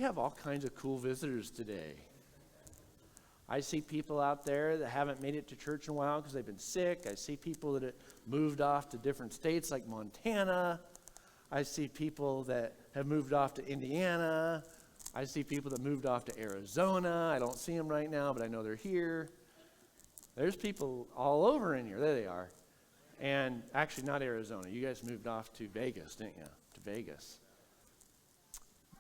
have all kinds of cool visitors today. I see people out there that haven't made it to church in a while because they've been sick. I see people that have moved off to different states like Montana. I see people that have moved off to Indiana. I see people that moved off to Arizona. I don't see them right now, but I know they're here. There's people all over in here. There they are. And actually not Arizona. You guys moved off to Vegas, didn't you? To Vegas.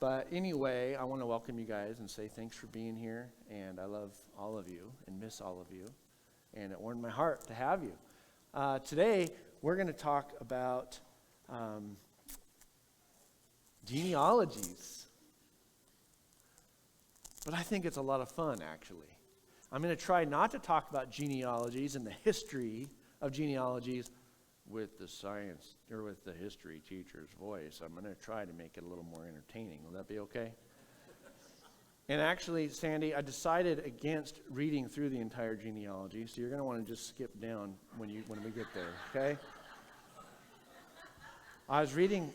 But anyway, I want to welcome you guys and say thanks for being here. And I love all of you and miss all of you. And it warmed my heart to have you. Today, we're going to talk about genealogies. But I think it's a lot of fun, actually. I'm going to try not to talk about genealogies and the history of genealogies with the science or with the history teacher's voice. I'm going to try to make it a little more entertaining. Will that be okay? And actually, Sandy, I decided against reading through the entire genealogy, so you're going to want to just skip down when we get there, okay? I was reading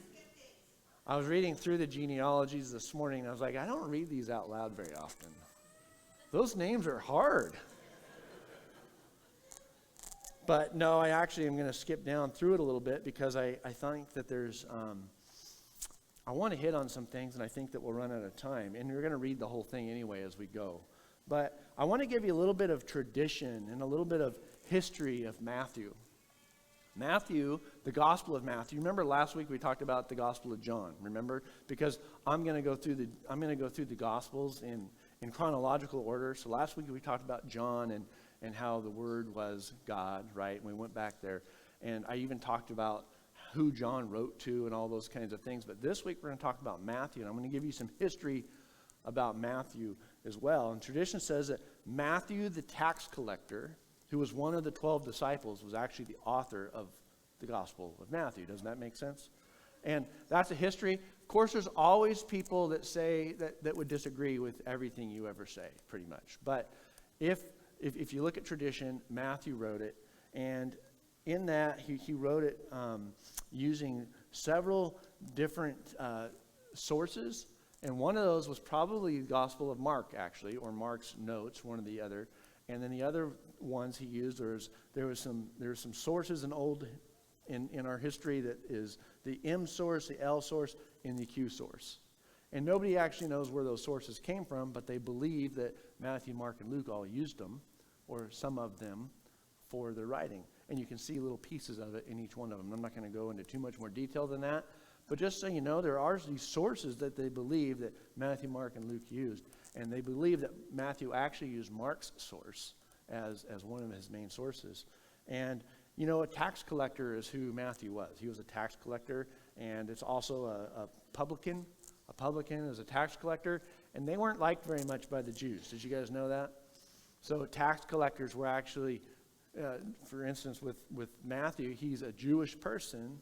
through the genealogies this morning, and I was like, I don't read these out loud very often. Those names are hard. But no, I actually am going to skip down through it a little bit because I think that there's, I want to hit on some things, and I think that we'll run out of time. And we're going to read the whole thing anyway as we go. But I want to give you a little bit of tradition and a little bit of history of Matthew. Matthew, the Gospel of Matthew. Remember last week we talked about the Gospel of John. Remember, because I'm going to go through the Gospels in chronological order. So last week we talked about John and how the Word was God, right? And we went back there, and I even talked about who John wrote to and all those kinds of things. But this week we're going to talk about Matthew, and I'm going to give you some history about Matthew as well. And tradition says that Matthew, the tax collector, who was one of the 12 disciples, was actually the author of the Gospel of Matthew. Doesn't that make sense? And that's a history. Of course, there's always people that say that would disagree with everything you ever say, pretty much. But if you look at tradition, Matthew wrote it, and in that he wrote it using several different sources, and one of those was probably the Gospel of Mark, actually, or Mark's notes, one or the other. And then the other ones he used, there was some sources in our history that is the M source, the L source, and the Q source. And nobody actually knows where those sources came from, but they believe that Matthew, Mark, and Luke all used them, or some of them, for their writing. And you can see little pieces of it in each one of them. I'm not going to go into too much more detail than that. But just so you know, there are these sources that they believe that Matthew, Mark, and Luke used. And they believe that Matthew actually used Mark's source as one of his main sources. And, you know, a tax collector is who Matthew was. He was a tax collector, and it's also a publican. A publican is a tax collector, and they weren't liked very much by the Jews. Did you guys know that? So tax collectors were actually, for instance, with Matthew, he's a Jewish person,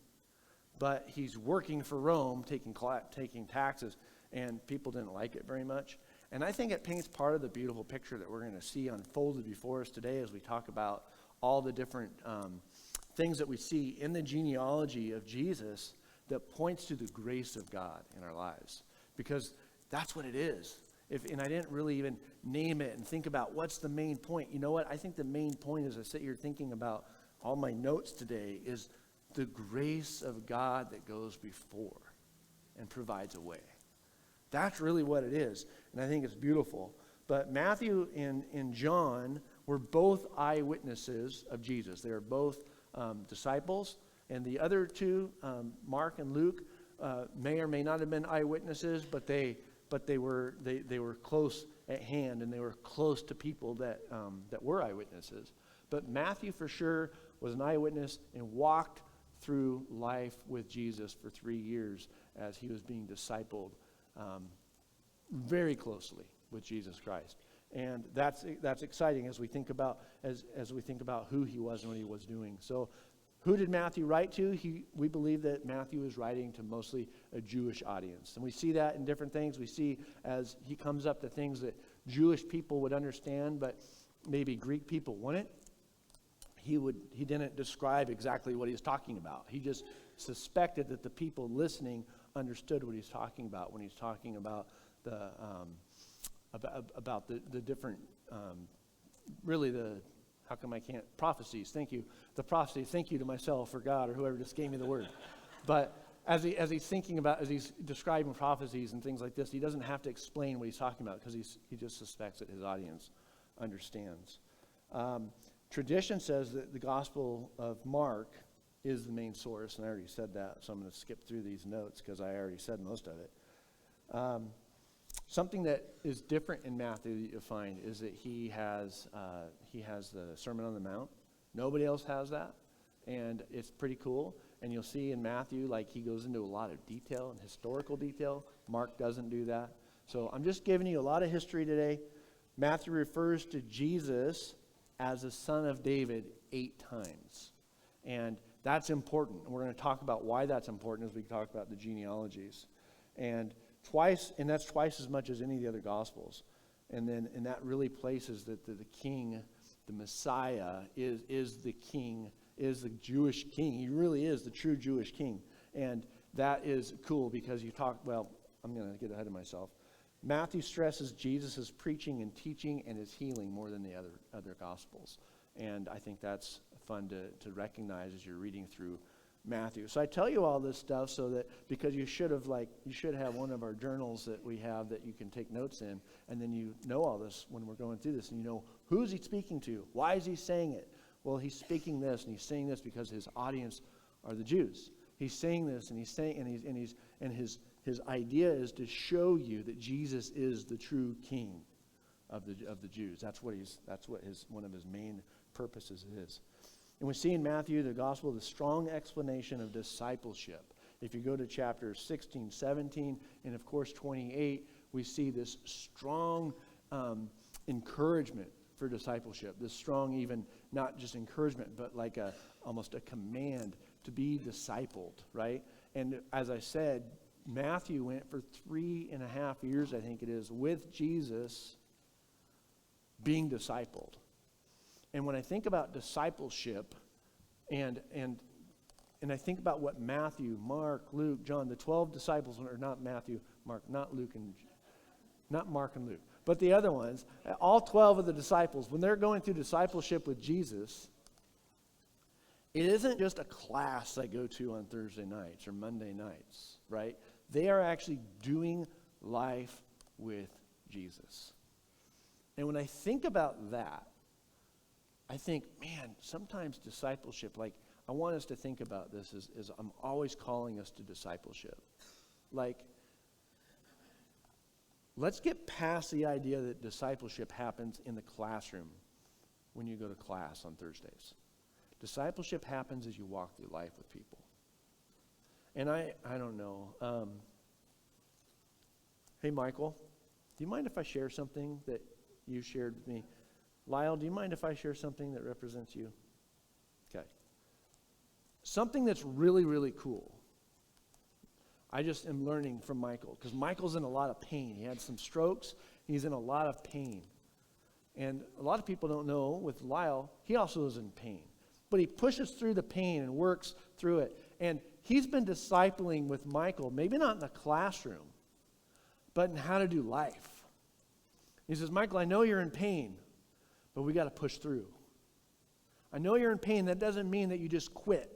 but he's working for Rome, taking taxes, and people didn't like it very much. And I think it paints part of the beautiful picture that we're going to see unfolded before us today as we talk about all the different things that we see in the genealogy of Jesus that points to the grace of God in our lives. Because that's what it is. And I didn't really even name it and think about what's the main point. You know what? I think the main point as I sit here thinking about all my notes today is the grace of God that goes before and provides a way. That's really what it is. And I think it's beautiful. But Matthew and John were both eyewitnesses of Jesus. They were both disciples. And the other two, Mark and Luke, may or may not have been eyewitnesses, but they were close at hand, and they were close to people that were eyewitnesses. But Matthew for sure was an eyewitness and walked through life with Jesus for 3 years as he was being discipled very closely with Jesus Christ. And that's exciting as we think about who he was and what he was doing. So who did Matthew write to? We believe that Matthew is writing to mostly a Jewish audience. And we see that in different things. We see as he comes up to things that Jewish people would understand, but maybe Greek people wouldn't. He didn't describe exactly what he was talking about. He just suspected that the people listening understood what he's talking about when he's talking about the different, really the, how come I can't, prophecies, thank you. The prophecies, thank you to myself or God or whoever just gave me the word. But as he's thinking about, as he's describing prophecies and things like this, he doesn't have to explain what he's talking about because he just suspects that his audience understands. Tradition says that the Gospel of Mark is the main source, and I already said that, so I'm going to skip through these notes because I already said most of it. Something that is different in Matthew that you'll find is that he has the Sermon on the Mount. Nobody else has that, and it's pretty cool. And you'll see in Matthew, like, he goes into a lot of detail and historical detail. Mark doesn't do that. So I'm just giving you a lot of history today. Matthew refers to Jesus as the son of David 8 times. And that's important. And we're going to talk about why that's important as we talk about the genealogies. And that's twice as much as any of the other Gospels. And that really places that the king, the Messiah, is the king, is the Jewish king. He really is the true Jewish king. And that is cool because I'm going to get ahead of myself. Matthew stresses Jesus' preaching and teaching and his healing more than the other Gospels. And I think that's fun to recognize as you're reading through Matthew. So I tell you all this stuff so that, because you should have one of our journals that we have that you can take notes in, and then you know all this when we're going through this, and you know, who's he speaking to? Why is he saying it? Well, he's speaking this, and he's saying this because his audience are the Jews. He's saying this, and his idea is to show you that Jesus is the true King of the Jews. That's what one of his main purposes is. And we see in Matthew, the gospel, the strong explanation of discipleship. If you go to chapters 16, 17, and of course 28, we see this strong encouragement for discipleship. This strong, even not just encouragement, but like almost a command to be discipled, right? And as I said, Matthew went for 3.5 years, I think it is, with Jesus being discipled. And when I think about discipleship, and I think about what Matthew, Mark, Luke, John, the 12 disciples, or not Matthew, Mark, not Mark and Luke, but the other ones, all 12 of the disciples, when they're going through discipleship with Jesus, it isn't just a class I go to on Thursday nights or Monday nights, right? They are actually doing life with Jesus. And when I think about that, I think, man, sometimes discipleship, like, I want us to think about this as I'm always calling us to discipleship. Like, let's get past the idea that discipleship happens in the classroom when you go to class on Thursdays. Discipleship happens as you walk through life with people. And I don't know. Hey, Michael, do you mind if I share something that you shared with me? Lyle, do you mind if I share something that represents you? Okay. Something that's really, really cool. I just am learning from Michael, because Michael's in a lot of pain. He had some strokes. He's in a lot of pain. And a lot of people don't know, with Lyle, he also is in pain. But he pushes through the pain and works through it. And he's been discipling with Michael, maybe not in the classroom, but in how to do life. He says, Michael, I know you're in pain, but we got to push through. I know you're in pain. That doesn't mean that you just quit.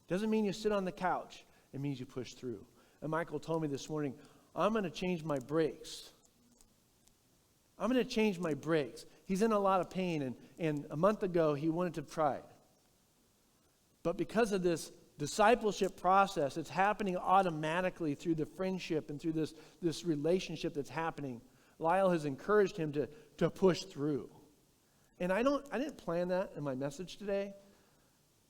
Doesn't mean you sit on the couch. It means you push through. And Michael told me this morning, I'm going to change my brakes. I'm going to change my brakes. He's in a lot of pain, and a month ago he wanted to try it. But because of this discipleship process, it's happening automatically through the friendship and through this relationship that's happening. Lyle has encouraged him to push through. And I didn't plan that in my message today,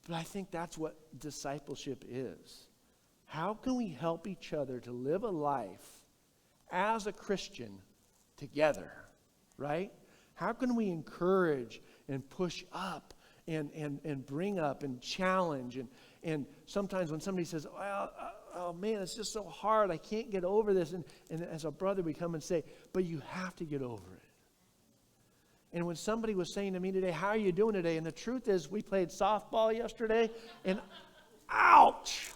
but I think that's what discipleship is. How can we help each other to live a life as a Christian together, right? How can we encourage and push up and bring up and challenge? And sometimes when somebody says, well, oh man, it's just so hard, I can't get over this. And as a brother, we come and say, but you have to get over it. And when somebody was saying to me today, how are you doing today? And the truth is, we played softball yesterday, and ouch!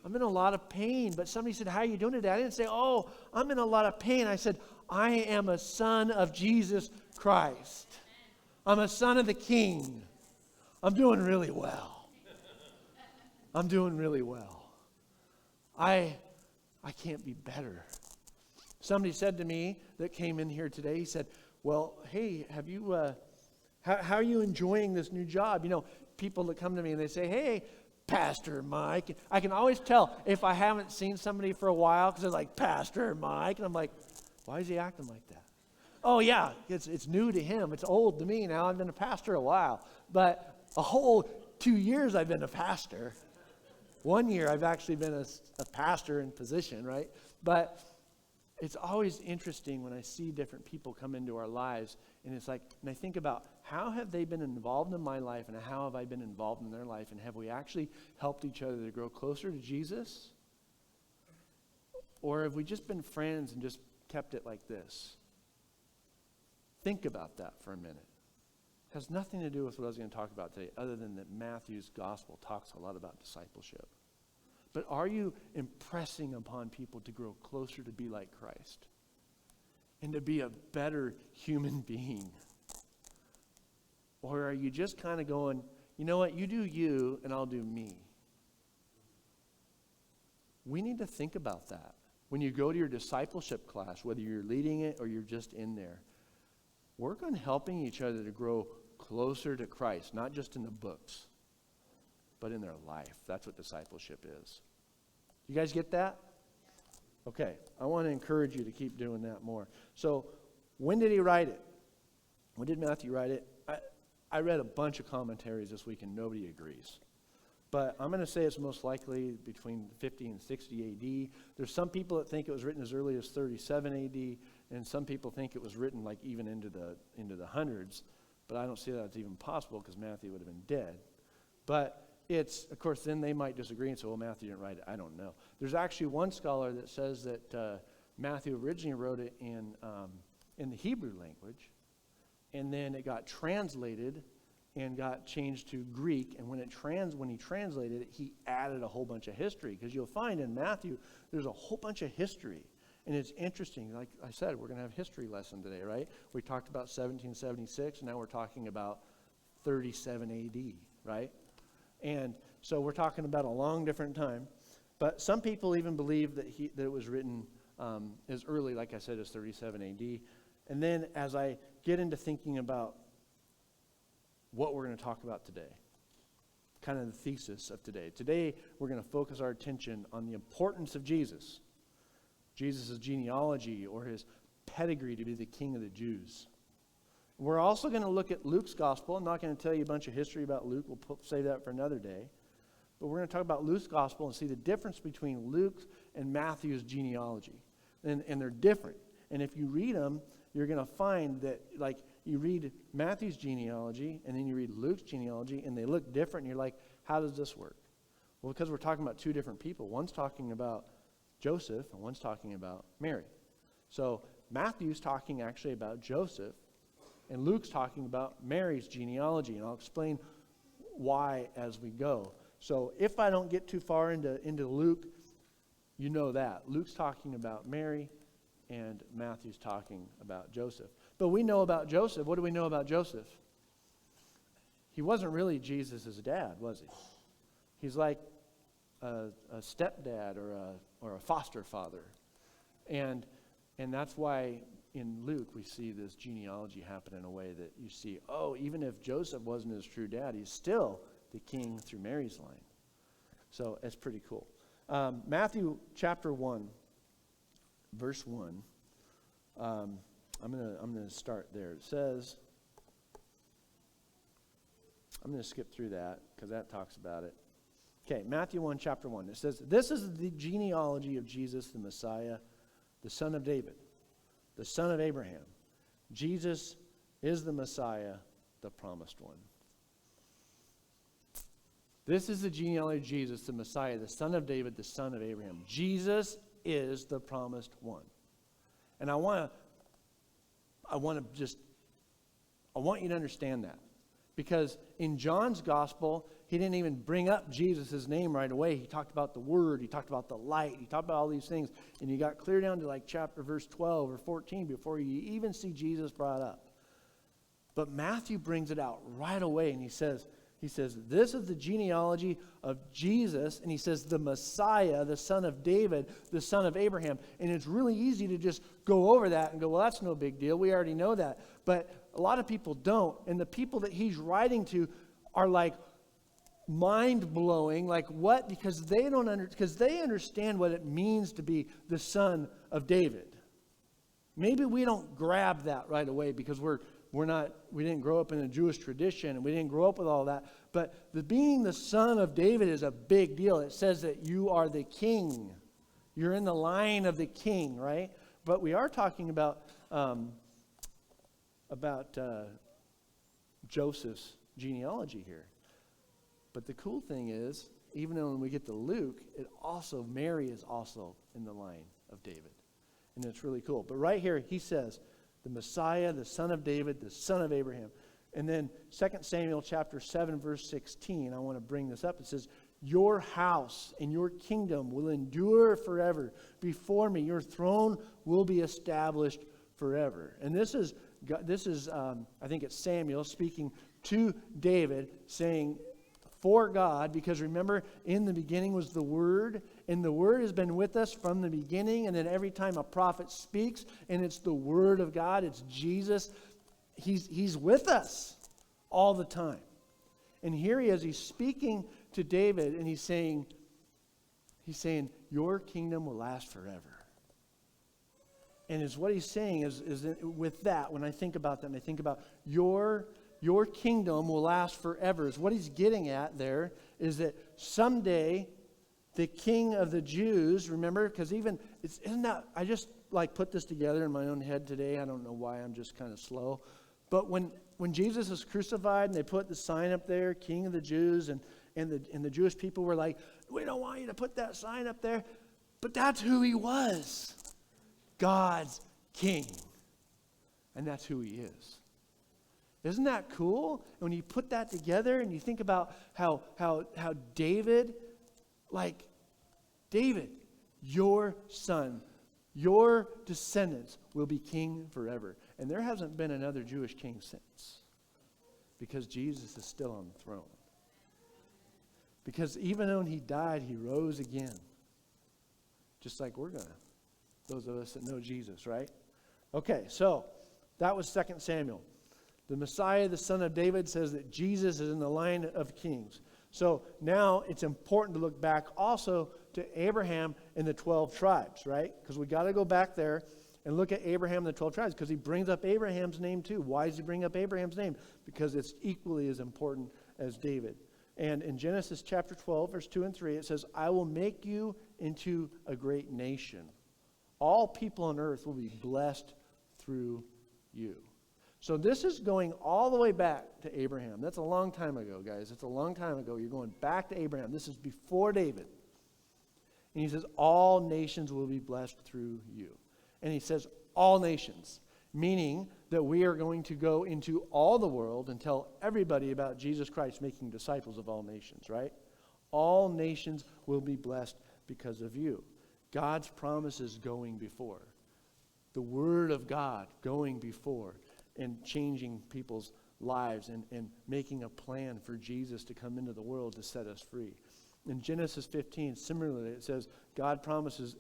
I'm in a lot of pain. But somebody said, how are you doing today? I didn't say, oh, I'm in a lot of pain. I said, I am a son of Jesus Christ. I'm a son of the King. I'm doing really well. I'm doing really well. I can't be better. Somebody said to me that came in here today, he said, well, hey, have you, how are you enjoying this new job? You know, people that come to me and they say, hey, Pastor Mike. I can always tell if I haven't seen somebody for a while because they're like, Pastor Mike. And I'm like, why is he acting like that? Oh, yeah, it's new to him. It's old to me now. I've been a pastor a while. But a whole 2 years I've been a pastor. 1 year I've actually been a pastor in position, right? But it's always interesting when I see different people come into our lives, and it's like, and I think about how have they been involved in my life, and how have I been involved in their life, and have we actually helped each other to grow closer to Jesus? Or have we just been friends and just kept it like this? Think about that for a minute. It has nothing to do with what I was going to talk about today, other than that Matthew's gospel talks a lot about discipleship. But are you impressing upon people to grow closer to be like Christ and to be a better human being? Or are you just kind of going, you know what, you do you and I'll do me? We need to think about that. When you go to your discipleship class, whether you're leading it or you're just in there, work on helping each other to grow closer to Christ, not just in the books, but in their life. That's what discipleship is. You guys get that? Okay, I want to encourage you to keep doing that more. So, when did he write it? When did Matthew write it? I read a bunch of commentaries this week and nobody agrees. But I'm going to say it's most likely between 50 and 60 A.D. There's some people that think it was written as early as 37 A.D., and some people think it was written like even into the hundreds. But I don't see that it's even possible because Matthew would have been dead. But it's, of course, then they might disagree and say, well, Matthew didn't write it. I don't know. There's actually one scholar that says that Matthew originally wrote it in the Hebrew language, and then it got translated and got changed to Greek. And when he translated it, he added a whole bunch of history. Because you'll find in Matthew, there's a whole bunch of history. And it's interesting. Like I said, we're going to have a history lesson today, right? We talked about 1776, and now we're talking about 37 A.D., right? And so we're talking about a long different time. But some people even believe that it was written as early, like I said, as 37 A.D. And then as I get into thinking about what we're going to talk about today, kind of the thesis of today. Today, we're going to focus our attention on the importance of Jesus. Jesus' genealogy or his pedigree to be the King of the Jews. We're also going to look at Luke's gospel. I'm not going to tell you a bunch of history about Luke. We'll save that for another day. But we're going to talk about Luke's gospel and see the difference between Luke and Matthew's genealogy. And they're different. And if you read them, you're going to find that, like, you read Matthew's genealogy and then you read Luke's genealogy and they look different. And you're like, how does this work? Well, because we're talking about two different people. One's talking about Joseph and one's talking about Mary. So Matthew's talking actually about Joseph and Luke's talking about Mary's genealogy. And I'll explain why as we go. So if I don't get too far into Luke, you know that. Luke's talking about Mary and Matthew's talking about Joseph. But we know about Joseph. What do we know about Joseph? He wasn't really Jesus' dad, was he? He's like a stepdad or a foster father. And that's why in Luke we see this genealogy happen in a way that you see, oh, even if Joseph wasn't his true dad, he's still the king through Mary's line. So it's pretty cool. Matthew chapter 1, verse 1. I'm gonna start there. It says, I'm going to skip through that because that talks about it. Okay, Matthew 1, chapter 1. It says, this is the genealogy of Jesus, the Messiah, the son of David, the son of Abraham. Jesus is the Messiah, the promised one. This is the genealogy of Jesus, the Messiah, the son of David, the son of Abraham. Jesus is the promised one. And I want you to understand that. Because in John's gospel, he didn't even bring up Jesus' name right away. He talked about the Word. He talked about the light. He talked about all these things. And you got clear down to like verse 12 or 14 before you even see Jesus brought up. But Matthew brings it out right away, and he says, this is the genealogy of Jesus, and he says the Messiah, the son of David, the son of Abraham. And it's really easy to just go over that and go, well, that's no big deal. We already know that. But a lot of people don't. And the people that he's writing to are like mind-blowing. Like what? Because they understand what it means to be the son of David. Maybe we don't grab that right away because we didn't grow up in a Jewish tradition, and we didn't grow up with all that. But being the son of David is a big deal. It says that you are the king. You're in the line of the king, right? But we are talking about Joseph's genealogy here. But the cool thing is, even though when we get to Luke, Mary is also in the line of David. And it's really cool. But right here, he says, the Messiah, the son of David, the son of Abraham. And then 2 Samuel chapter 7, verse 16, I want to bring this up. It says, your house and your kingdom will endure forever. Before me, your throne will be established forever. And this is I think it's Samuel speaking to David, saying, for God, because remember, in the beginning was the Word, and the Word has been with us from the beginning, and then every time a prophet speaks, and it's the Word of God, it's Jesus, he's with us all the time. And here he is, he's speaking to David, and he's saying, your kingdom will last forever. And is what he's saying is with that, when I think about that, and I think about your kingdom will last forever. Is what he's getting at there is that someday the king of the Jews, remember, because I just like put this together in my own head today. I don't know why, I'm just kind of slow. But when Jesus was crucified and they put the sign up there, King of the Jews, and the Jewish people were like, we don't want you to put that sign up there. But that's who he was. God's king. And that's who he is. Isn't that cool? And when you put that together and you think about how David, your son, your descendants will be king forever. And there hasn't been another Jewish king since. Because Jesus is still on the throne. Because even though he died, he rose again. Just like we're going to. Those of us that know Jesus, right? Okay, so that was 2 Samuel. The Messiah, the son of David, says that Jesus is in the line of kings. So now it's important to look back also to Abraham and the 12 tribes, right? Because we got to go back there and look at Abraham and the 12 tribes, because he brings up Abraham's name too. Why does he bring up Abraham's name? Because it's equally as important as David. And in Genesis chapter 12, verse 2 and 3, it says, I will make you into a great nation. All people on earth will be blessed through you. So this is going all the way back to Abraham. That's a long time ago, guys. It's a long time ago. You're going back to Abraham. This is before David. And he says, all nations will be blessed through you. And he says, all nations, meaning that we are going to go into all the world and tell everybody about Jesus Christ, making disciples of all nations, right? All nations will be blessed because of you. God's promises going before. The Word of God going before. And changing people's lives and making a plan for Jesus to come into the world to set us free. In Genesis 15, similarly, it says God promised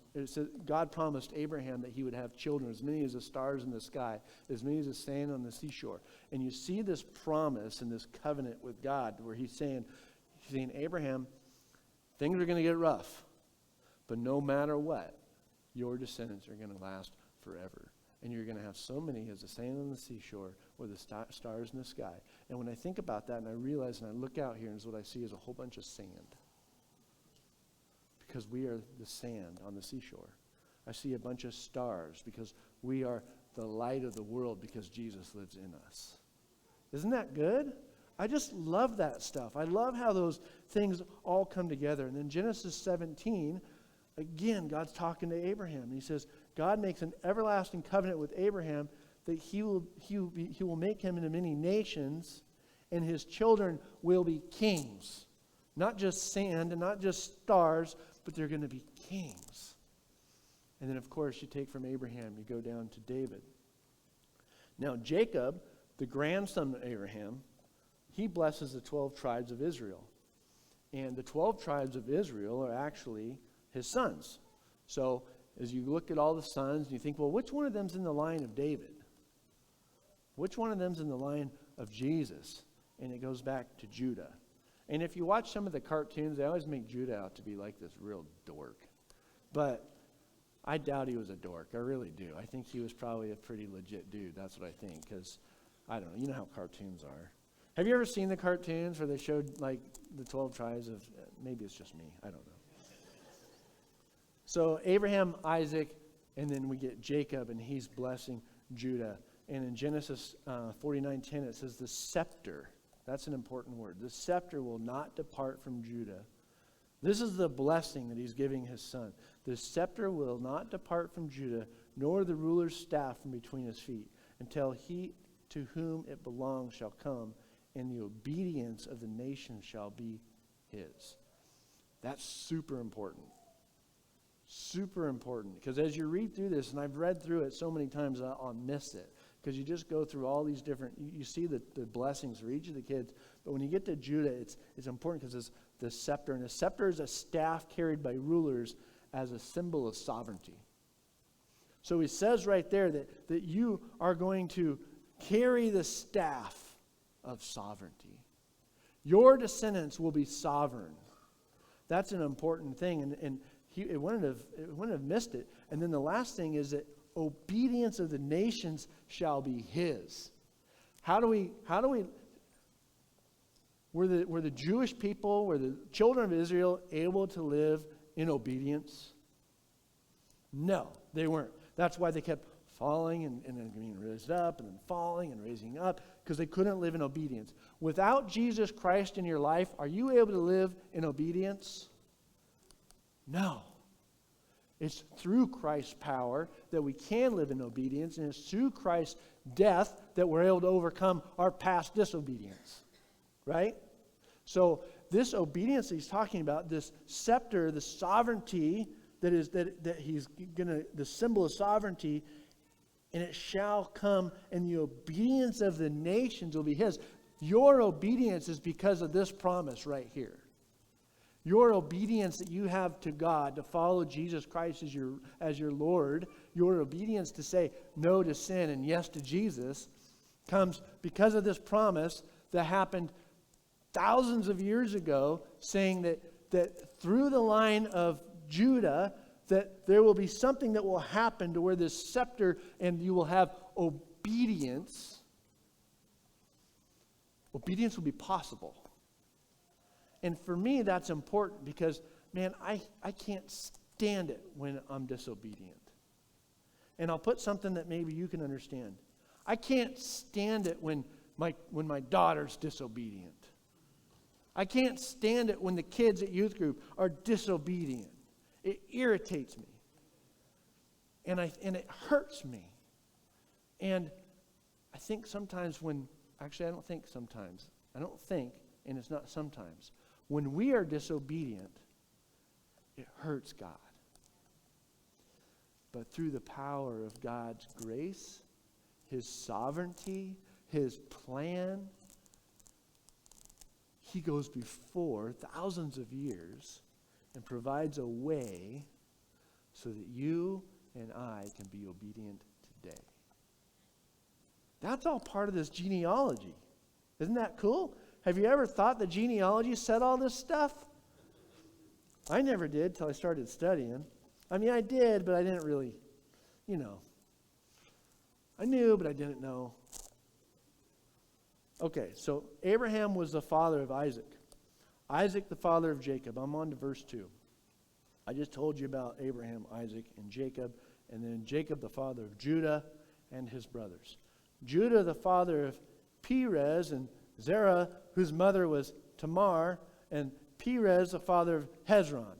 Abraham that he would have children, as many as the stars in the sky, as many as the sand on the seashore. And you see this promise and this covenant with God where he's saying, Abraham, things are going to get rough, but no matter what, your descendants are going to last forever. And you're going to have so many as the sand on the seashore or the stars in the sky. And when I think about that and I realize and I look out here, and what I see is a whole bunch of sand. Because we are the sand on the seashore. I see a bunch of stars because we are the light of the world because Jesus lives in us. Isn't that good? I just love that stuff. I love how those things all come together. And in Genesis 17, again, God's talking to Abraham. And he says, God makes an everlasting covenant with Abraham that he will make him into many nations, and his children will be kings. Not just sand and not just stars, but they're going to be kings. And then, of course, you take from Abraham, you go down to David. Now, Jacob, the grandson of Abraham, he blesses the 12 tribes of Israel. And the 12 tribes of Israel are actually his sons. So, as you look at all the sons, you think, well, which one of them's in the line of David? Which one of them's in the line of Jesus? And it goes back to Judah. And if you watch some of the cartoons, they always make Judah out to be like this real dork. But I doubt he was a dork. I really do. I think he was probably a pretty legit dude. That's what I think. Because, I don't know, you know how cartoons are. Have you ever seen the cartoons where they showed, like, the 12 tribes of, maybe it's just me. I don't know. So Abraham, Isaac, and then we get Jacob, and he's blessing Judah. And in Genesis 49:10, it says the scepter. That's an important word. The scepter will not depart from Judah. This is the blessing that he's giving his son. The scepter will not depart from Judah, nor the ruler's staff from between his feet, until he to whom it belongs shall come, and the obedience of the nation shall be his. That's super important. Super important. Because as you read through this, and I've read through it so many times, I'll miss it. Because you just go through all these different, you see the blessings for each of the kids. But when you get to Judah, it's important because it's the scepter. And the scepter is a staff carried by rulers as a symbol of sovereignty. So he says right there that you are going to carry the staff of sovereignty. Your descendants will be sovereign. That's an important thing. And it wouldn't have missed it. And then the last thing is that obedience of the nations shall be his. Were the Jewish people, were the children of Israel able to live in obedience? No, they weren't. That's why they kept falling and then being raised up and then falling and raising up, because they couldn't live in obedience. Without Jesus Christ in your life, are you able to live in obedience? No. It's through Christ's power that we can live in obedience, and it's through Christ's death that we're able to overcome our past disobedience. Right? So this obedience that he's talking about, this scepter, the sovereignty that he's gonna, the symbol of sovereignty, and it shall come, and the obedience of the nations will be his. Your obedience is because of this promise right here. Your obedience that you have to God, to follow Jesus Christ as your Lord, your obedience to say no to sin and yes to Jesus, comes because of this promise that happened thousands of years ago, saying that through the line of Judah, that there will be something that will happen to where this scepter, and you will have obedience. Obedience will be possible. And for me, that's important because, man, I can't stand it when I'm disobedient. And I'll put something that maybe you can understand. I can't stand it when my daughter's disobedient. I can't stand it when the kids at youth group are disobedient. It irritates me. And it hurts me. And I think sometimes actually I don't think sometimes. I don't think, and it's not sometimes. When we are disobedient, it hurts God. But through the power of God's grace, his sovereignty, his plan, he goes before thousands of years and provides a way so that you and I can be obedient today. That's all part of this genealogy. Isn't that cool? Have you ever thought the genealogy said all this stuff? I never did till I started studying. I mean, I did, but I didn't really, I knew, but I didn't know. Okay, so Abraham was the father of Isaac. Isaac, the father of Jacob. I'm on to verse 2. I just told you about Abraham, Isaac, and Jacob, and then Jacob, the father of Judah and his brothers. Judah, the father of Perez and Zerah, whose mother was Tamar, and Perez, the father of Hezron.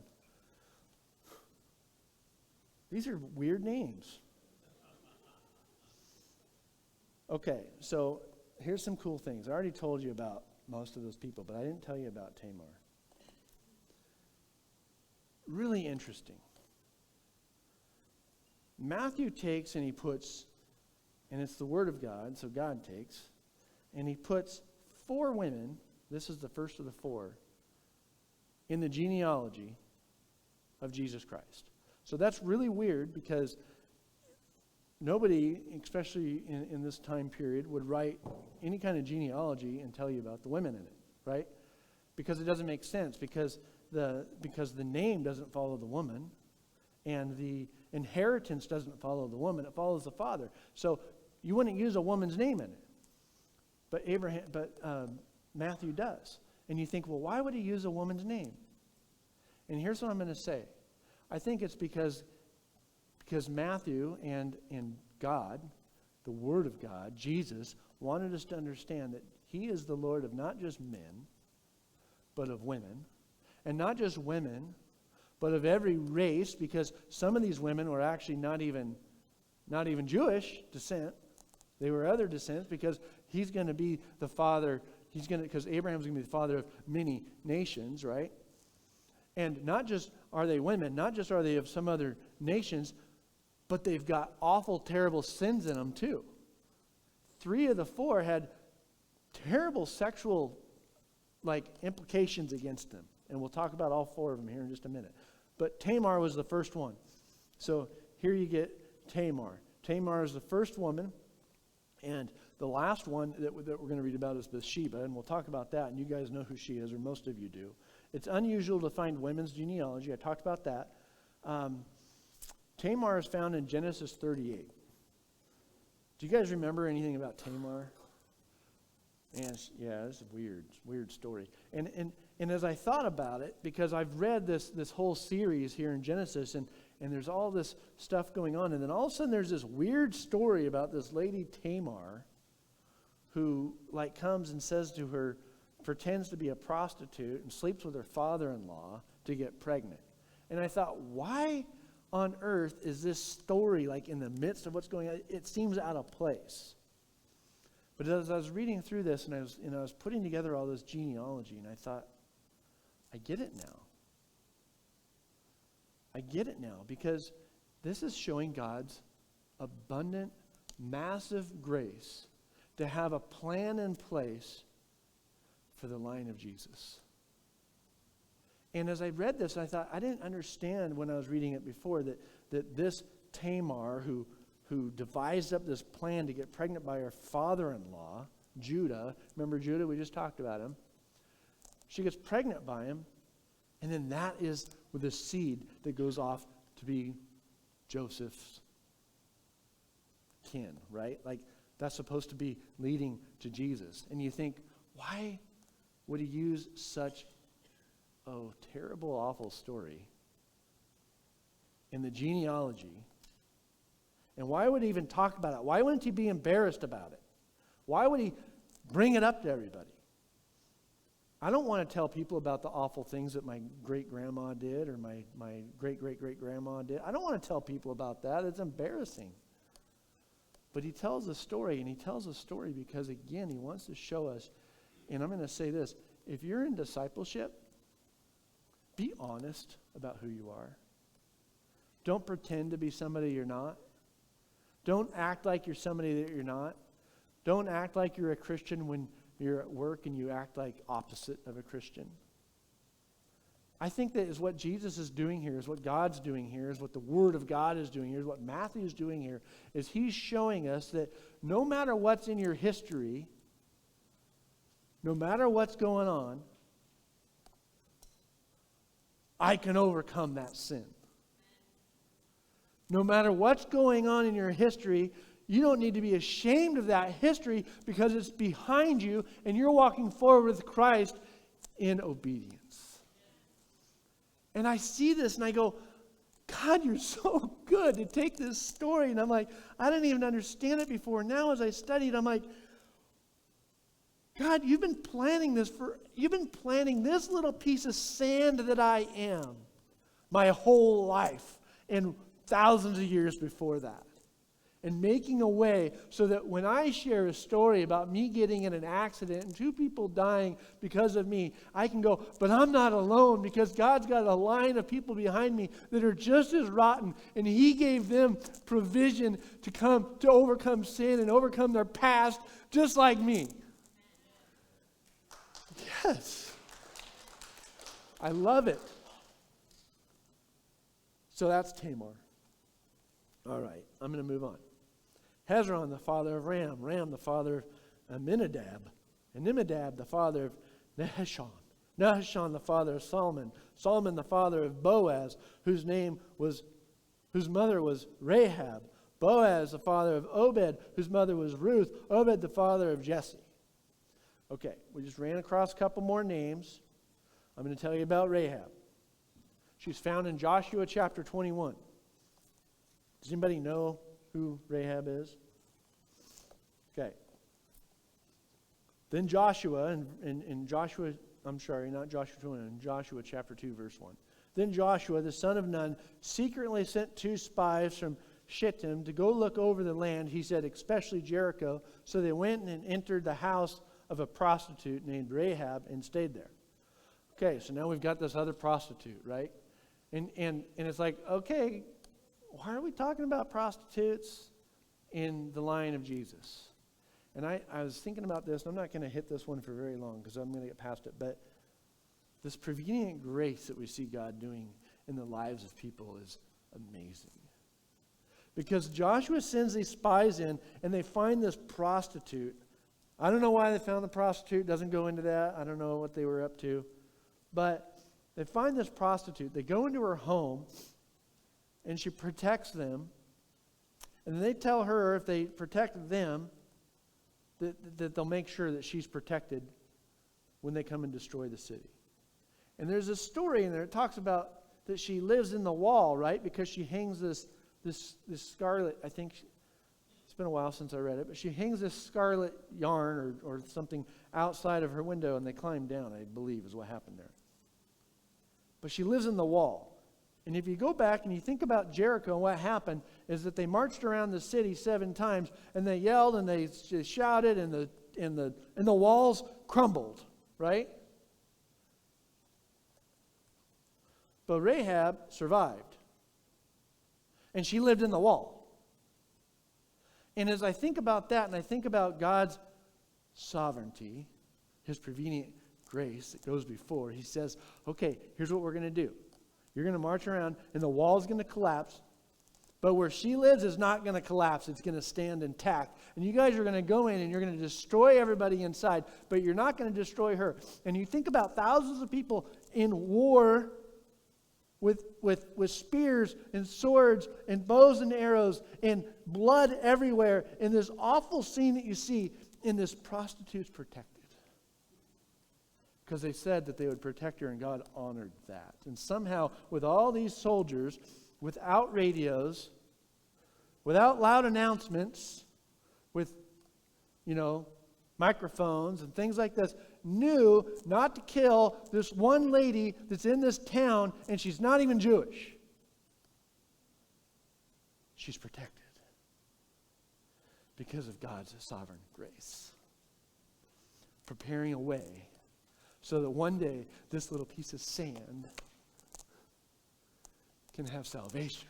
These are weird names. Okay, so here's some cool things. I already told you about most of those people, but I didn't tell you about Tamar. really interesting. Matthew takes and he puts, and it's the Word of God, so God takes, and he puts 4 women, this is the first of the 4, in the genealogy of Jesus Christ. So that's really weird because nobody, especially in this time period, would write any kind of genealogy and tell you about the women in it, right? Because it doesn't make sense, because the name doesn't follow the woman, and the inheritance doesn't follow the woman, it follows the father. So you wouldn't use a woman's name in it. But Matthew does. And you think, well, why would he use a woman's name? And here's what I'm going to say. I think it's because Matthew and God, the Word of God, Jesus, wanted us to understand that he is the Lord of not just men, but of women. And not just women, but of every race, because some of these women were actually not even Jewish descent. They were other descents, because he's going to be the father, because Abraham's going to be the father of many nations, right? And not just are they women, not just are they of some other nations, but they've got awful, terrible sins in them too. 3 of the 4 had terrible sexual implications against them. And we'll talk about all 4 of them here in just a minute. But Tamar was the first one. So here you get Tamar. Tamar is the first woman. And the last one that we're going to read about is Bathsheba. And we'll talk about that. And you guys know who she is, or most of you do. It's unusual to find women's genealogy. I talked about that. Tamar is found in Genesis 38. Do you guys remember anything about Tamar? And it's a weird story. And as I thought about it, because I've read this whole series here in Genesis, and there's all this stuff going on, and then all of a sudden there's this weird story about this lady Tamar, who comes and says to her, pretends to be a prostitute and sleeps with her father-in-law to get pregnant. And I thought, why on earth is this story in the midst of what's going on? It seems out of place. But as I was reading through this, and I was putting together all this genealogy, and I thought, I get it now. I get it now, because this is showing God's abundant, massive grace to have a plan in place for the line of Jesus. And as I read this, I thought, I didn't understand when I was reading it before that this Tamar, who devised up this plan to get pregnant by her father-in-law, Judah. Remember Judah? We just talked about him. She gets pregnant by him, and then that is with the seed that goes off to be Joseph's kin, right? That's supposed to be leading to Jesus. And you think, why would he use such a terrible, awful story in the genealogy? And why would he even talk about it? Why wouldn't he be embarrassed about it? Why would he bring it up to everybody? I don't want to tell people about the awful things that my great-grandma did or my great-great-great-grandma did. I don't want to tell people about that. It's embarrassing. But he tells a story, and he tells a story because, again, he wants to show us, and I'm going to say this, if you're in discipleship, be honest about who you are. Don't pretend to be somebody you're not. Don't act like you're somebody that you're not. Don't act like you're a Christian when you're at work and you act like opposite of a Christian. I think that is what Jesus is doing here, is what God's doing here, is what the Word of God is doing here, is what Matthew is doing here, is he's showing us that no matter what's in your history, no matter what's going on, I can overcome that sin. No matter what's going on in your history, you don't need to be ashamed of that history because it's behind you and you're walking forward with Christ in obedience. And I see this and I go, God, you're so good to take this story. And I'm like, I didn't even understand it before. Now as I studied, I'm like, God, you've been planning this little piece of sand that I am my whole life and thousands of years before that. and making a way so that when I share a story about me getting in an accident and 2 people dying because of me, I can go, but I'm not alone because God's got a line of people behind me that are just as rotten, and He gave them provision to overcome sin and overcome their past just like me. Yes. I love it. So that's Tamar. All right, I'm going to move on. Hezron, the father of Ram. Ram, the father of Amminadab. And Amminadab, the father of Nahshon. Nahshon, the father of Solomon. Solomon, the father of Boaz, whose mother was Rahab. Boaz, the father of Obed, whose mother was Ruth. Obed, the father of Jesse. Okay, we just ran across a couple more names. I'm going to tell you about Rahab. She's found in Joshua chapter 21. Does anybody know who Rahab is? Okay. Then Joshua, in Joshua, I'm sorry, not Joshua 21, in Joshua chapter 2, verse 1. Then Joshua, the son of Nun, secretly sent 2 spies from Shittim to go look over the land, he said, especially Jericho. So they went and entered the house of a prostitute named Rahab and stayed there. Okay, so now we've got this other prostitute, right? And it's like, okay, why are we talking about prostitutes in the line of Jesus? And I was thinking about this, and I'm not going to hit this one for very long because I'm going to get past it, but this prevenient grace that we see God doing in the lives of people is amazing. Because Joshua sends these spies in, and they find this prostitute. I don't know why they found the prostitute, doesn't go into that. I don't know what they were up to. But they find this prostitute. They go into her home, and she protects them. And they tell her if they protect them, that they'll make sure that she's protected when they come and destroy the city. And there's a story in there. It talks about that she lives in the wall, right? Because she hangs this scarlet, I think, it's been a while since I read it, but she hangs this scarlet yarn or something outside of her window, and they climb down, I believe, is what happened there. But she lives in the wall. And if you go back and you think about Jericho, and what happened is that they marched around the city 7 times, and they yelled and they shouted, and the walls crumbled, right? But Rahab survived. And she lived in the wall. And as I think about that, and I think about God's sovereignty, His prevenient grace that goes before, He says, okay, here's what we're going to do. You're going to march around, and the wall's going to collapse. But where she lives is not going to collapse. It's going to stand intact. And you guys are going to go in, and you're going to destroy everybody inside, but you're not going to destroy her. And you think about thousands of people in war with spears and swords and bows and arrows and blood everywhere in this awful scene that you see, and this prostitute's protected. Because they said that they would protect her, and God honored that. And somehow, with all these soldiers, without radios, without loud announcements, with, microphones and things like this, knew not to kill this one lady that's in this town, and she's not even Jewish. She's protected because of God's sovereign grace, preparing a way so that one day this little piece of sand can have salvation.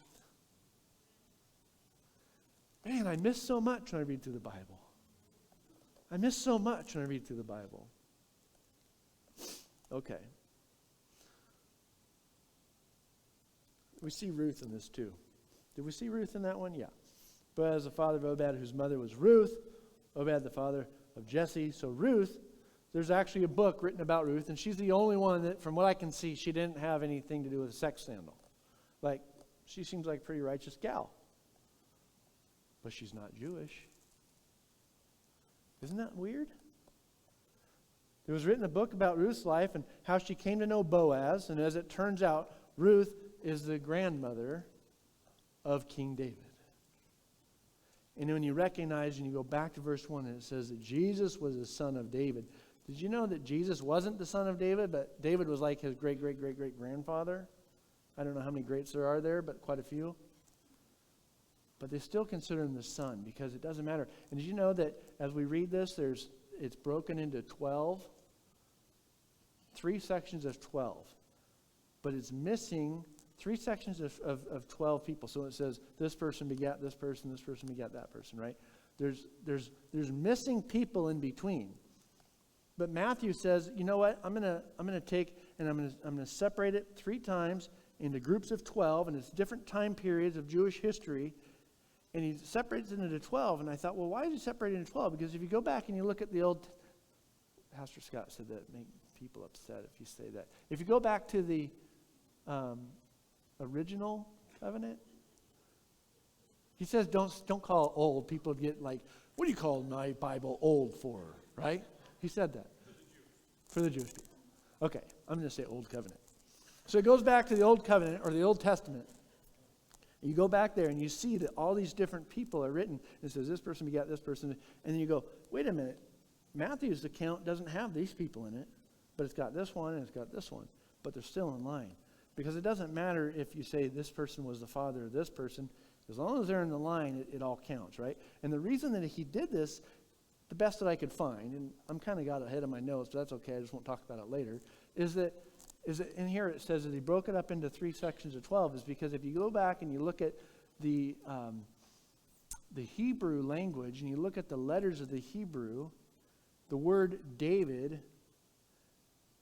Man, I miss so much when I read through the Bible. I miss so much when I read through the Bible. Okay. We see Ruth in this too. Did we see Ruth in that one? Yeah. Boaz, the father of Obed, whose mother was Ruth. Obed, the father of Jesse. So Ruth, there's actually a book written about Ruth, and she's the only one that, from what I can see, she didn't have anything to do with a sex scandal. Like, she seems like a pretty righteous gal. But she's not Jewish. Isn't that weird? There was written a book about Ruth's life and how she came to know Boaz, and as it turns out, Ruth is the grandmother of King David. And when you recognize and you go back to verse 1, and it says that Jesus was the son of David. Did you know that Jesus wasn't the son of David, but David was like his great-great-great-great-grandfather? I don't know how many greats there are there, but quite a few. but they still consider him the son because it doesn't matter. And did you know that as we read this, it's broken into 12, 3 sections of 12, but it's missing 3 sections of 12 people. So it says this person begat this person begat that person, right? There's missing people in between. But Matthew says, you know what? I'm gonna take and I'm gonna separate it 3 times into groups of 12, and it's different time periods of Jewish history. And he separates it into 12. And I thought, well, why is he separating into 12? Because if you go back and you look at the old, Pastor Scott said that make people upset if you say that. If you go back to the original covenant, he says don't call it old. People get like, what do you call my Bible old for, right? He said that. For the Jewish people. Okay, I'm going to say old covenant. So it goes back to the old covenant or the Old Testament. You go back there and you see that all these different people are written. It says this person begat this person. And then you go, wait a minute. Matthew's account doesn't have these people in it. But it's got this one and it's got this one. But they're still in line. Because it doesn't matter if you say this person was the father of this person. As long as they're in the line, it all counts, right? And the reason that he did this, the best that I could find, and I'm kind of got ahead of my notes, but that's okay. I just won't talk about it later, is that in here it says that he broke it up into 3 sections of 12 is because if you go back and you look at the Hebrew language and you look at the letters of the Hebrew, the word David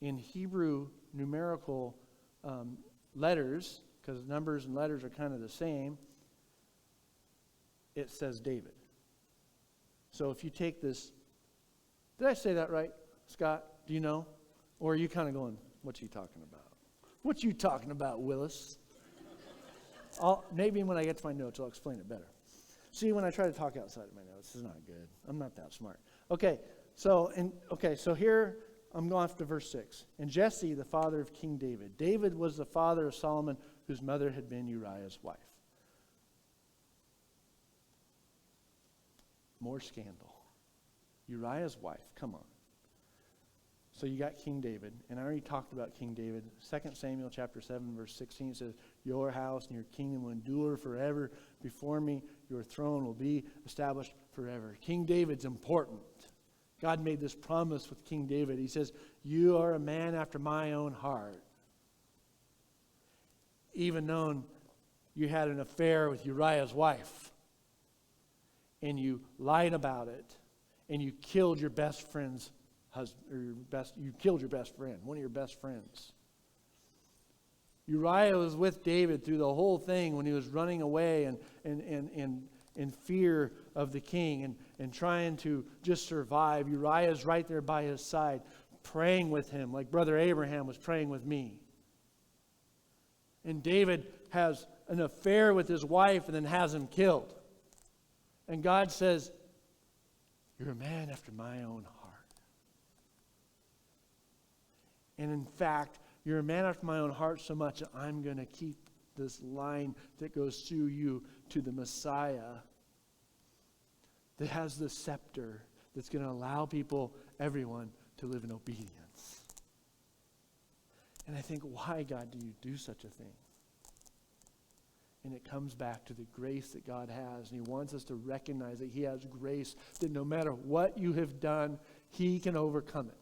in Hebrew numerical letters, because numbers and letters are kind of the same, it says David. So if you take this, did I say that right, Scott? Do you know? Or are you kind of going, what's he talking about? What you talking about, Willis? Maybe when I get to my notes, I'll explain it better. See, when I try to talk outside of my notes, this is not good. I'm not that smart. Okay, so here I'm going off to verse 6. And Jesse, the father of King David. David was the father of Solomon, whose mother had been Uriah's wife. More scandal. Uriah's wife, come on. So you got King David, and I already talked about King David. 2 Samuel chapter 7, verse 16 says, your house and your kingdom will endure forever. Before me, your throne will be established forever. King David's important. God made this promise with King David. He says, you are a man after my own heart. Even known you had an affair with Uriah's wife, and you lied about it, and you killed your best friend's husband, or you killed your best friend, one of your best friends. Uriah was with David through the whole thing when he was running away and in fear of the king and trying to just survive. Uriah's right there by his side, praying with him like Brother Abraham was praying with me. And David has an affair with his wife and then has him killed. And God says, you're a man after my own heart. And in fact, you're a man after my own heart so much that I'm going to keep this line that goes through you to the Messiah that has the scepter that's going to allow people, everyone, to live in obedience. And I think, why, God, do you do such a thing? And it comes back to the grace that God has. And he wants us to recognize that he has grace, that no matter what you have done, he can overcome it.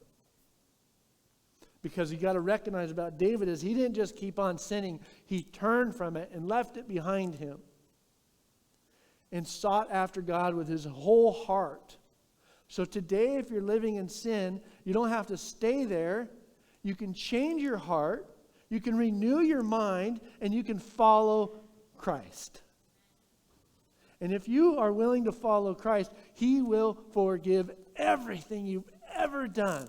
Because you got to recognize about David is he didn't just keep on sinning. He turned from it and left it behind him. And sought after God with his whole heart. So today, if you're living in sin, you don't have to stay there. You can change your heart. You can renew your mind. And you can follow Christ. And if you are willing to follow Christ, he will forgive everything you've ever done.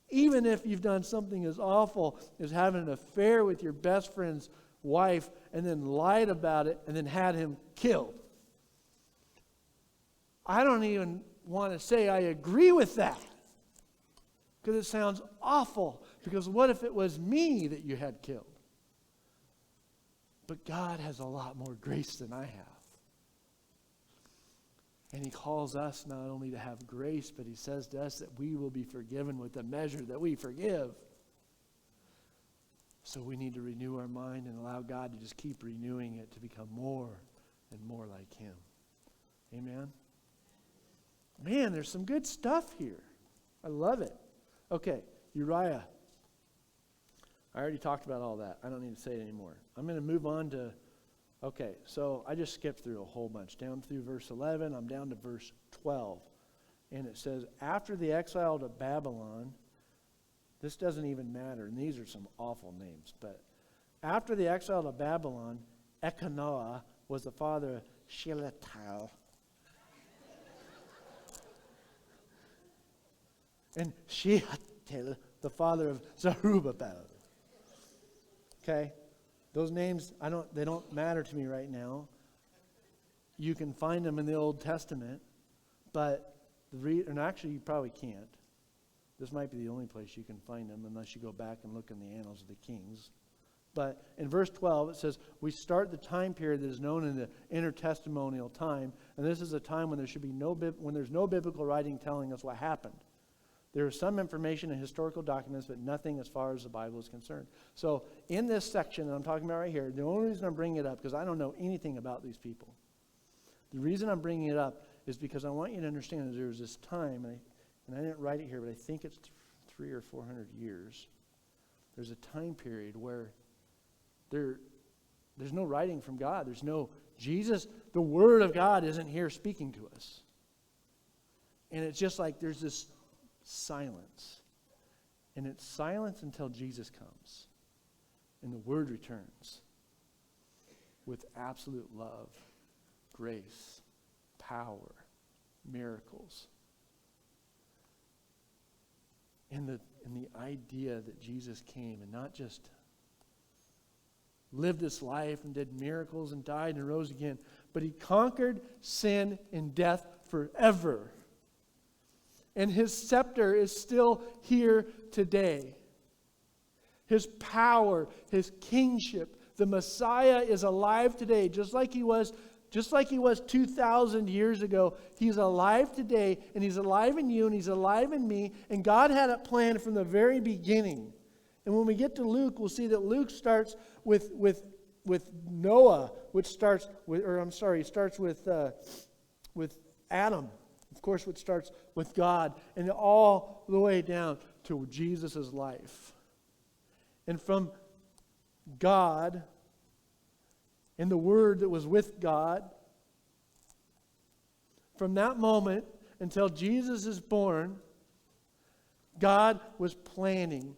Even if you've done something as awful as having an affair with your best friend's wife and then lied about it and then had him killed. I don't even want to say I agree with that. Because it sounds awful. Because what if it was me that you had killed? But God has a lot more grace than I have. And he calls us not only to have grace, but he says to us that we will be forgiven with the measure that we forgive. So we need to renew our mind and allow God to just keep renewing it to become more and more like him. Amen? Man, there's some good stuff here. I love it. Okay, Uriah. I already talked about all that. I don't need to say it anymore. I'm going to move on to, okay, so I just skipped through a whole bunch. Down through verse 11, I'm down to verse 12. And it says, after the exile to Babylon, this doesn't even matter, and these are some awful names, but after the exile to Babylon, Elkanah was the father of Shealtiel. And Shealtiel, the father of Zerubbabel. Okay? Those names, they don't matter to me right now. You can find them in the Old Testament, but and actually you probably can't. This might be the only place you can find them unless you go back and look in the annals of the kings. But in verse 12 it says, we start the time period that is known in the intertestamental time, and this is a time when there's no biblical writing telling us what happened. There is some information in historical documents, but nothing as far as the Bible is concerned. So in this section that I'm talking about right here, the only reason I'm bringing it up, because I don't know anything about these people. The reason I'm bringing it up is because I want you to understand that there was this time, and I didn't write it here, but I think it's 300 or 400 years. There's a time period where there's no writing from God. There's no Jesus. The Word of God isn't here speaking to us. And it's just like there's this silence. And it's silence until Jesus comes. And the Word returns with absolute love, grace, power, miracles. And the idea that Jesus came and not just lived this life and did miracles and died and rose again, but he conquered sin and death forever. And his scepter is still here today. His power, his kingship, the Messiah is alive today, just like he was 2,000 years ago. He's alive today, and he's alive in you, and he's alive in me, and God had it planned from the very beginning. And when we get to Luke, we'll see that Luke starts with Noah, which starts with Adam, of course, which starts with God, and all the way down to Jesus' life. And from God, and the Word that was with God, from that moment until Jesus is born, God was planning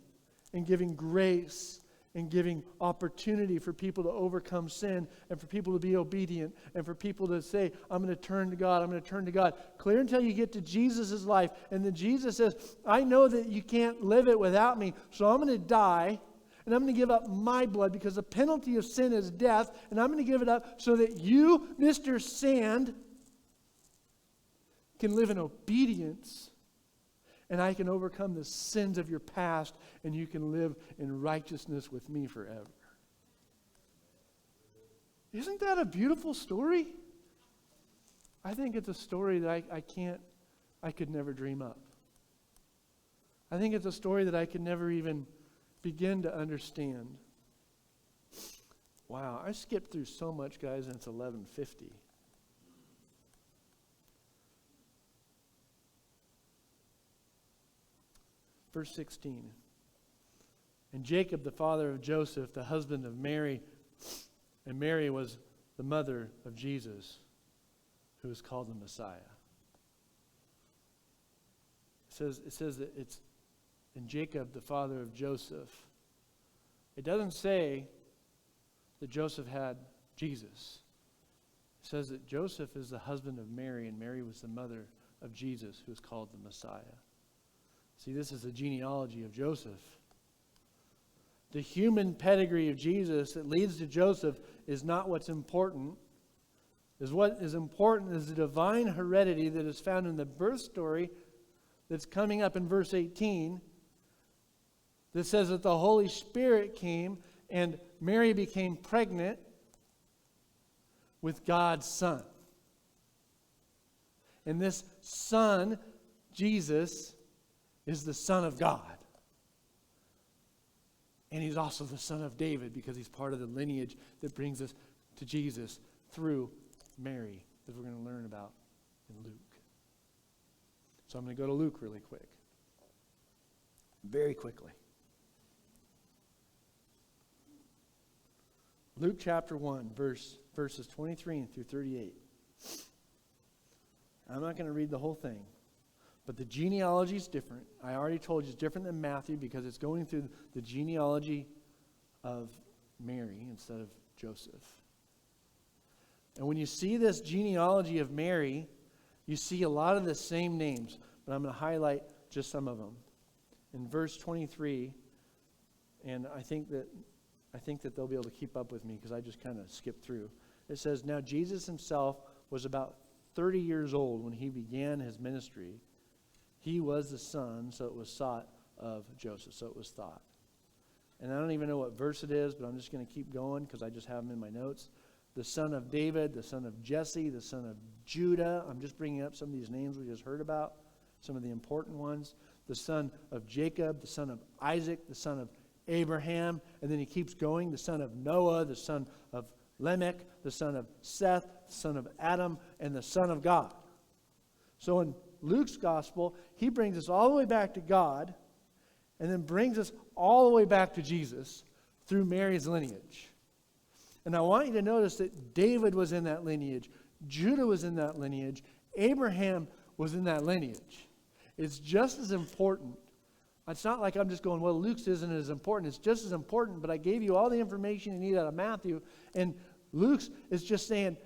and giving grace and giving opportunity for people to overcome sin and for people to be obedient and for people to say, I'm going to turn to God, I'm going to turn to God. Clear until you get to Jesus' life. And then Jesus says, I know that you can't live it without me, so I'm going to die. And I'm going to give up my blood because the penalty of sin is death. And I'm going to give it up so that you, Mr. Sand, can live in obedience. And I can overcome the sins of your past. And you can live in righteousness with me forever. Isn't that a beautiful story? I think it's a story that I could never dream up. I think it's a story that I could never even begin to understand. Wow, I skipped through so much, guys, and it's 11:50. Verse 16. And Jacob, the father of Joseph, the husband of Mary, and Mary was the mother of Jesus, who is called the Messiah. It says that it's in Jacob, the father of Joseph. It doesn't say that Joseph had Jesus. It says that Joseph is the husband of Mary, and Mary was the mother of Jesus, who is called the Messiah. See, this is the genealogy of Joseph. The human pedigree of Jesus that leads to Joseph is not what's important. What is important is the divine heredity that is found in the birth story that's coming up in verse 18. That says that the Holy Spirit came and Mary became pregnant with God's Son. And this Son, Jesus, is the Son of God. And he's also the Son of David because he's part of the lineage that brings us to Jesus through Mary that we're going to learn about in Luke. So I'm going to go to Luke really quick. Very quickly. Luke chapter 1, verses 23 through 38. I'm not going to read the whole thing, but the genealogy is different. I already told you it's different than Matthew because it's going through the genealogy of Mary instead of Joseph. And when you see this genealogy of Mary, you see a lot of the same names, but I'm going to highlight just some of them. In verse 23, and I think that they'll be able to keep up with me because I just kind of skipped through. It says, now Jesus himself was about 30 years old when he began his ministry. He was the son, so it was sought, of Joseph, so it was thought. And I don't even know what verse it is, but I'm just going to keep going because I just have them in my notes. The son of David, the son of Jesse, the son of Judah. I'm just bringing up some of these names we just heard about, some of the important ones. The son of Jacob, the son of Isaac, the son of Abraham. And then he keeps going. The son of Noah, the son of Lamech, the son of Seth, the son of Adam, and the son of God. So in Luke's gospel, he brings us all the way back to God and then brings us all the way back to Jesus through Mary's lineage. And I want you to notice that David was in that lineage. Judah was in that lineage. Abraham was in that lineage. It's just as important. It's not like I'm just going, well, Luke's isn't as important. It's just as important, but I gave you all the information you need out of Matthew. And Luke's is just saying,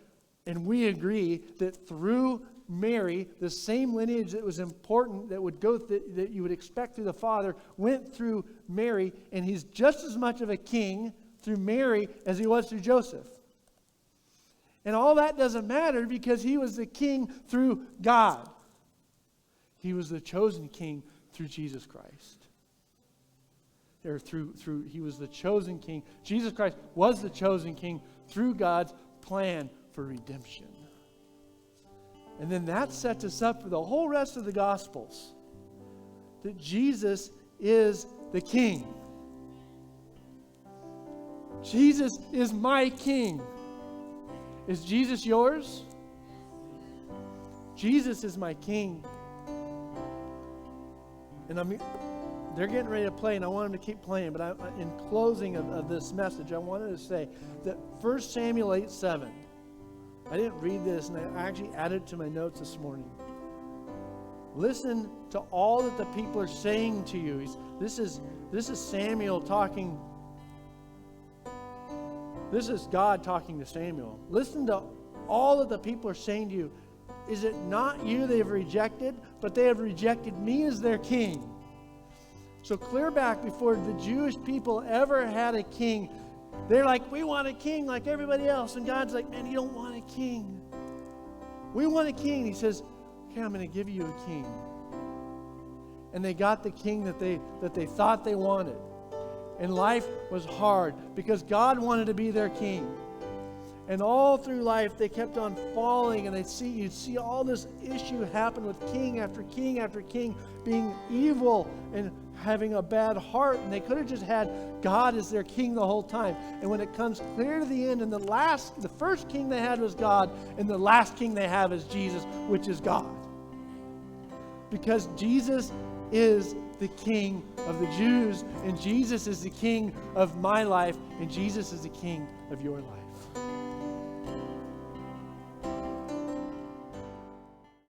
and we agree that through Mary, the same lineage that was important, that would go that you would expect through the Father, went through Mary, and he's just as much of a king through Mary as he was through Joseph. And all that doesn't matter because he was the king through God. He was the chosen king through Jesus Christ. He was the chosen king. Jesus Christ was the chosen king through God's plan for redemption. And then that sets us up for the whole rest of the Gospels. That Jesus is the king. Jesus is my king. Is Jesus yours? Jesus is my king. And they're getting ready to play, and I want them to keep playing. But in closing of this message, I wanted to say that 1 Samuel 8:7. I didn't read this, and I actually added it to my notes this morning. Listen to all that the people are saying to you. This is Samuel talking. This is God talking to Samuel. Listen to all that the people are saying to you. Is it not you they have rejected, but they have rejected me as their king? So clear back before the Jewish people ever had a king, they're like, we want a king like everybody else. And God's like, man, you don't want a king. We want a king. He says, okay, I'm going to give you a king. And they got the king that they thought they wanted. And life was hard because God wanted to be their king. And all through life, they kept on falling, and you'd see all this issue happen with king after king after king being evil and having a bad heart. And they could have just had God as their king the whole time. And when it comes clear to the end, and the first king they had was God, and the last king they have is Jesus, which is God. Because Jesus is the king of the Jews, and Jesus is the king of my life, and Jesus is the king of your life.